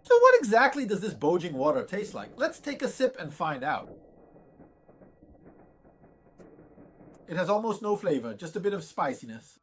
So what exactly does this Bojing water taste like? Let's take a sip and find out. It has almost no flavor, just a bit of spiciness.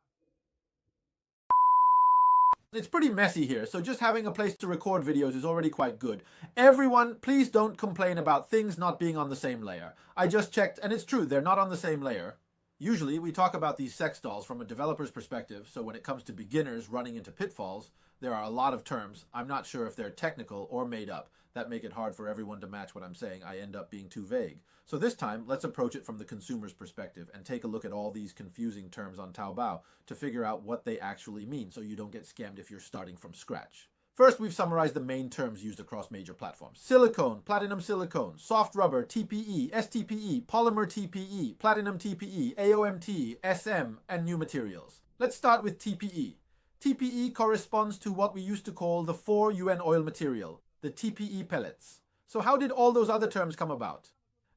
It's pretty messy here, so just having a place to record videos is already quite good. Everyone, please don't complain about things not being on the same layer. I just checked, and it's true, they're not on the same layer. Usually, we talk about these sex dolls from a developer's perspective, so when it comes to beginners running into pitfalls, there are a lot of terms. I'm not sure if they're technical or made up. That make it hard for everyone to match what I'm saying. I end up being too vague. So this time, let's approach it from the consumer's perspective and take a look at all these confusing terms on Taobao to figure out what they actually mean so you don't get scammed if you're starting from scratch. First, we've summarized the main terms used across major platforms. Silicone, platinum silicone, soft rubber, TPE, STPE, polymer TPE, platinum TPE, AOMT, SM, and new materials. Let's start with TPE. TPE corresponds to what we used to call the 4UN oil material, the TPE pellets. So how did all those other terms come about?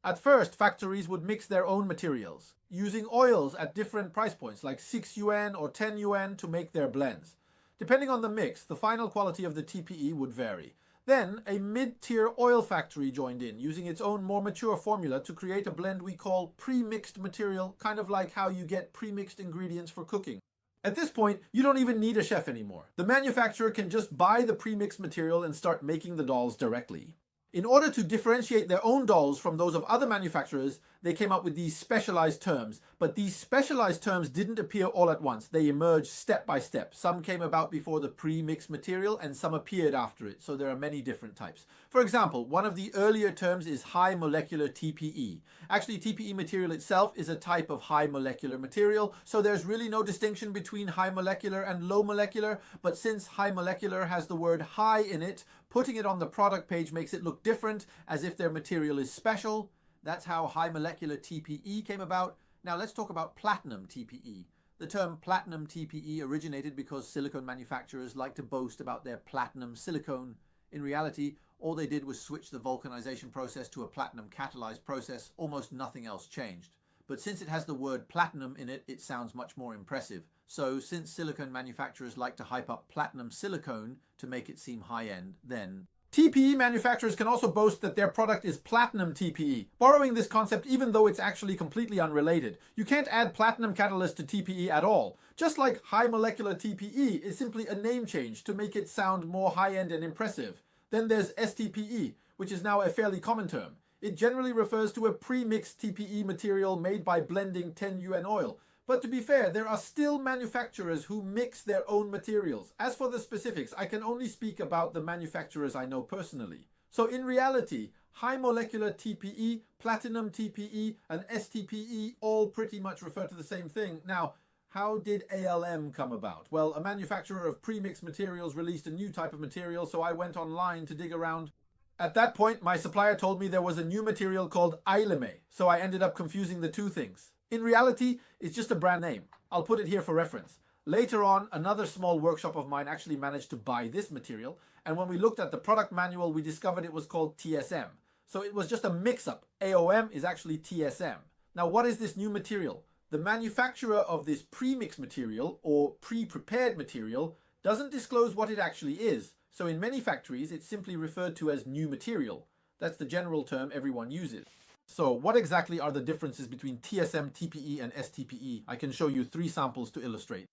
At first, factories would mix their own materials, using oils at different price points like 6 yuan or 10 yuan to make their blends. Depending on the mix, the final quality of the TPE would vary. Then, a mid-tier oil factory joined in, using its own more mature formula to create a blend we call pre-mixed material, kind of like how you get pre-mixed ingredients for cooking. At this point, you don't even need a chef anymore. The manufacturer can just buy the pre-mixed material and start making the dolls directly. In order to differentiate their own dolls from those of other manufacturers, they came up with these specialized terms. But these specialized terms didn't appear all at once. They emerged step by step. Some came about before the pre-mixed material and some appeared after it. So there are many different types. For example, one of the earlier terms is high molecular TPE. Actually, TPE material itself is a type of high molecular material. So there's really no distinction between high molecular and low molecular. But since high molecular has the word high in it, putting it on the product page makes it look different, as if their material is special. That's how high molecular TPE came about. Now let's talk about platinum TPE. The term platinum TPE originated because silicone manufacturers like to boast about their platinum silicone. In reality, all they did was switch the vulcanization process to a platinum catalyzed process. Almost nothing else changed. But since it has the word platinum in it, it sounds much more impressive. So since silicone manufacturers like to hype up platinum silicone to make it seem high-end, then TPE manufacturers can also boast that their product is platinum TPE, borrowing this concept even though it's actually completely unrelated. You can't add platinum catalyst to TPE at all. Just like high molecular TPE is simply a name change to make it sound more high-end and impressive. Then there's STPE, which is now a fairly common term. It generally refers to a pre-mixed TPE material made by blending 10 yuan oil. But to be fair, there are still manufacturers who mix their own materials. As for the specifics, I can only speak about the manufacturers I know personally. So in reality, high molecular TPE, platinum TPE, and STPE all pretty much refer to the same thing. Now, how did ALM come about? Well, a manufacturer of pre-mixed materials released a new type of material, so I went online to dig around. At that point, my supplier told me there was a new material called ALM, so I ended up confusing the two things. In reality, it's just a brand name. I'll put it here for reference. Later on, another small workshop of mine actually managed to buy this material, and when we looked at the product manual, we discovered it was called TSM. So it was just a mix-up. AOM is actually TSM. Now, what is this new material? The manufacturer of this pre-mixed material, or pre-prepared material, doesn't disclose what it actually is. So in many factories, it's simply referred to as new material. That's the general term everyone uses. So what exactly are the differences between TSM, TPE, and STPE? I can show you 3 samples to illustrate.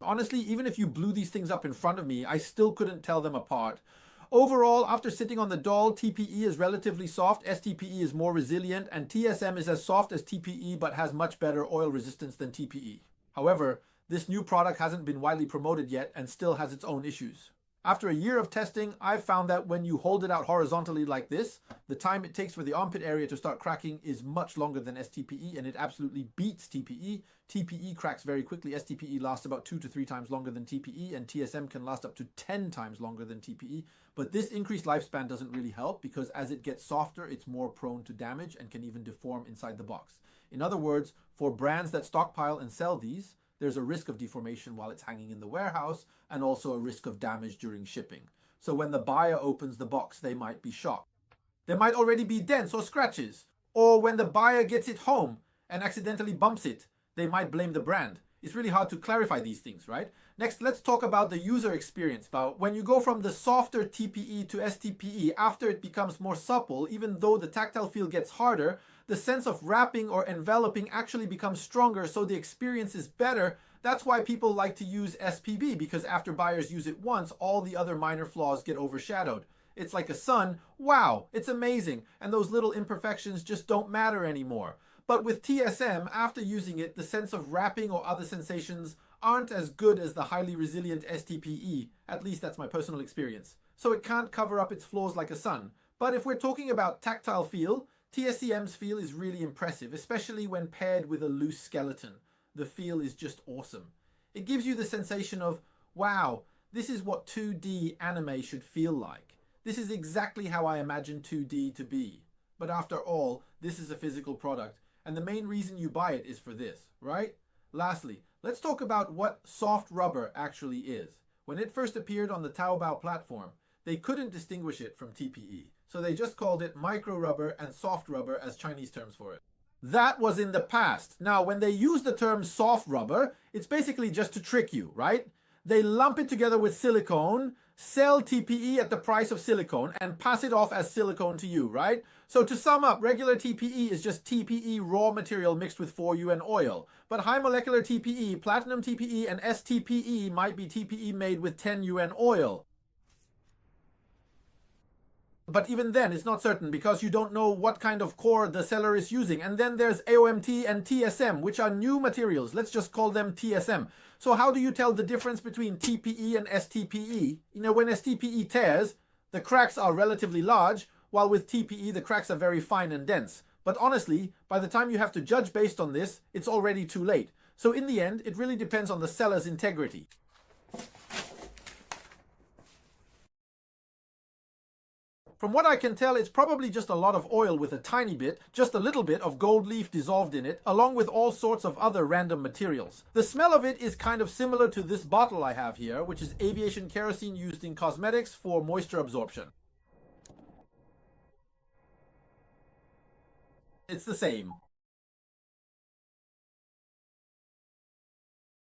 Honestly, even if you blew these things up in front of me, I still couldn't tell them apart. Overall, after sitting on the doll, TPE is relatively soft, STPE is more resilient, and TSM is as soft as TPE but has much better oil resistance than TPE. However, this new product hasn't been widely promoted yet and still has its own issues. After a year of testing, I've found that when you hold it out horizontally like this, the time it takes for the armpit area to start cracking is much longer than STPE, and it absolutely beats TPE. TPE cracks very quickly. STPE lasts about 2 to 3 times longer than TPE, and TSM can last up to 10 times longer than TPE. But this increased lifespan doesn't really help because as it gets softer, it's more prone to damage and can even deform inside the box. In other words, for brands that stockpile and sell these, there's a risk of deformation while it's hanging in the warehouse and also a risk of damage during shipping. So when the buyer opens the box, they might be shocked. There might already be dents or scratches. Or when the buyer gets it home and accidentally bumps it, they might blame the brand. It's really hard to clarify these things, right? Next, let's talk about the user experience. About when you go from the softer TPE to STPE, after it becomes more supple, even though the tactile feel gets harder, the sense of wrapping or enveloping actually becomes stronger, so the experience is better. That's why people like to use SPB, because after buyers use it once, all the other minor flaws get overshadowed. It's like a sun. Wow, it's amazing. And those little imperfections just don't matter anymore. But with TSM, after using it, the sense of wrapping or other sensations aren't as good as the highly resilient STPE. At least that's my personal experience. So it can't cover up its flaws like a sun. But if we're talking about tactile feel, TSM's feel is really impressive, especially when paired with a loose skeleton. The feel is just awesome. It gives you the sensation of, wow, this is what 2D anime should feel like. This is exactly how I imagine 2D to be. But after all, this is a physical product, and the main reason you buy it is for this, right? Lastly, let's talk about what soft rubber actually is. When it first appeared on the Taobao platform, they couldn't distinguish it from TPE, so they just called it micro rubber and soft rubber as Chinese terms for it. That was in the past. Now, when they use the term soft rubber, it's basically just to trick you, right? They lump it together with silicone, sell TPE at the price of silicone, and pass it off as silicone to you, right? So to sum up, regular TPE is just TPE raw material mixed with 4UN oil. But high molecular TPE, platinum TPE, and STPE might be TPE made with 10UN oil. But even then, it's not certain because you don't know what kind of core the seller is using. And then there's AOMT and TSM, which are new materials. Let's just call them TSM. So how do you tell the difference between TPE and STPE? You know, when STPE tears, the cracks are relatively large, while with TPE, the cracks are very fine and dense. But honestly, by the time you have to judge based on this, it's already too late. So in the end, it really depends on the seller's integrity. From what I can tell, it's probably just a lot of oil with a tiny bit, just a little bit of gold leaf dissolved in it, along with all sorts of other random materials. The smell of it is kind of similar to this bottle I have here, which is aviation kerosene used in cosmetics for moisture absorption. It's the same.